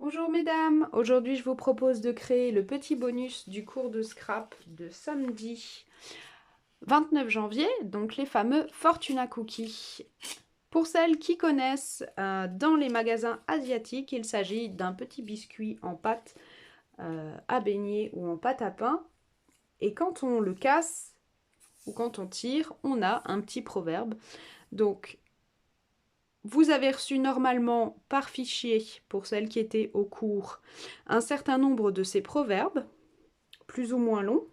Bonjour mesdames, aujourd'hui je vous propose de créer le petit bonus du cours de scrap de samedi 29 janvier, donc les fameux Fortuna Cookies. Pour celles qui connaissent, dans les magasins asiatiques, il s'agit d'un petit biscuit en pâte à beignet ou en pâte à pain. Et quand on le casse ou quand on tire, on a un petit proverbe. Donc vous avez reçu normalement par fichier, pour celles qui étaient au cours, un certain nombre de ces proverbes, plus ou moins longs.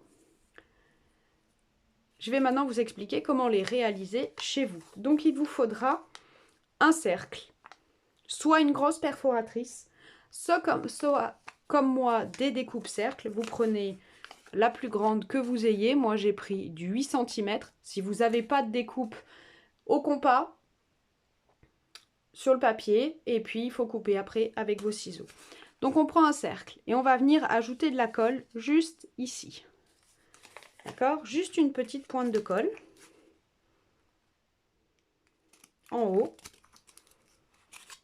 Je vais maintenant vous expliquer comment les réaliser chez vous. Donc il vous faudra un cercle, soit une grosse perforatrice, soit comme moi des découpes cercles. Vous prenez la plus grande que vous ayez. Moi j'ai pris du 8 cm. Si vous n'avez pas de découpe au compas, sur le papier, et puis il faut couper après avec vos ciseaux. Donc on prend un cercle et on va venir ajouter de la colle juste ici. D'accord? Juste une petite pointe de colle en haut.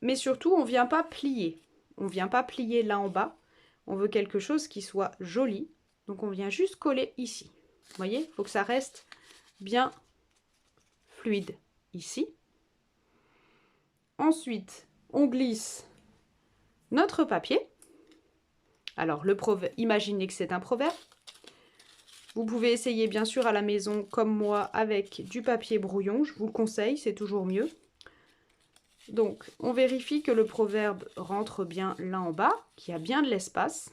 Mais surtout, on ne vient pas plier. On ne vient pas plier là en bas. On veut quelque chose qui soit joli. Donc on vient juste coller ici. Vous voyez? Il faut que ça reste bien fluide ici. Ensuite, on glisse notre papier. Alors, imaginez que c'est un proverbe. Vous pouvez essayer bien sûr à la maison comme moi avec du papier brouillon. Je vous le conseille, c'est toujours mieux. Donc, on vérifie que le proverbe rentre bien là en bas, qu'il y a bien de l'espace.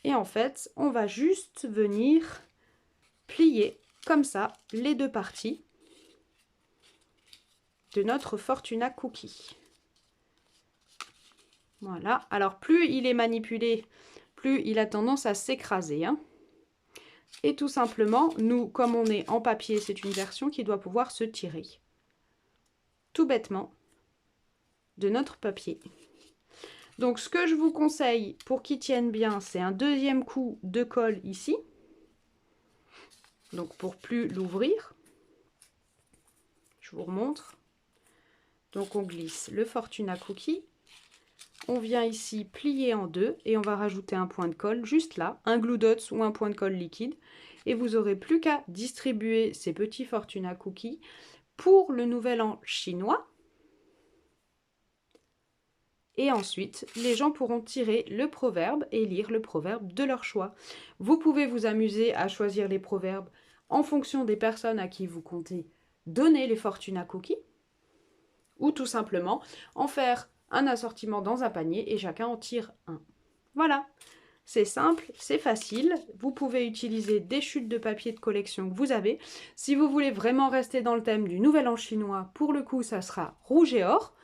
Et en fait, on va juste venir plier comme ça les deux parties de notre Fortuna Cookie. Voilà. Alors, plus il est manipulé, plus il a tendance à s'écraser, hein. Et tout simplement, nous, comme on est en papier, c'est une version qui doit pouvoir se tirer. Tout bêtement, de notre papier. Donc, ce que je vous conseille pour qu'il tienne bien, c'est un deuxième coup de colle ici. Donc, pour plus l'ouvrir. Je vous remontre. Donc, on glisse le Fortuna Cookie. On vient ici plier en deux et on va rajouter un point de colle juste là, un glue dots ou un point de colle liquide. Et vous n'aurez plus qu'à distribuer ces petits Fortuna Cookies pour le nouvel an chinois. Et ensuite, les gens pourront tirer le proverbe et lire le proverbe de leur choix. Vous pouvez vous amuser à choisir les proverbes en fonction des personnes à qui vous comptez donner les Fortuna Cookies. Ou tout simplement en faire un assortiment dans un panier et chacun en tire un. Voilà, c'est simple, c'est facile. Vous pouvez utiliser des chutes de papier de collection que vous avez. Si vous voulez vraiment rester dans le thème du Nouvel An chinois, pour le coup, ça sera rouge et or.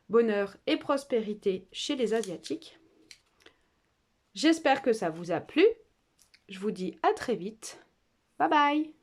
Bonheur et prospérité chez les Asiatiques. J'espère que ça vous a plu. Je vous dis à très vite. Bye bye!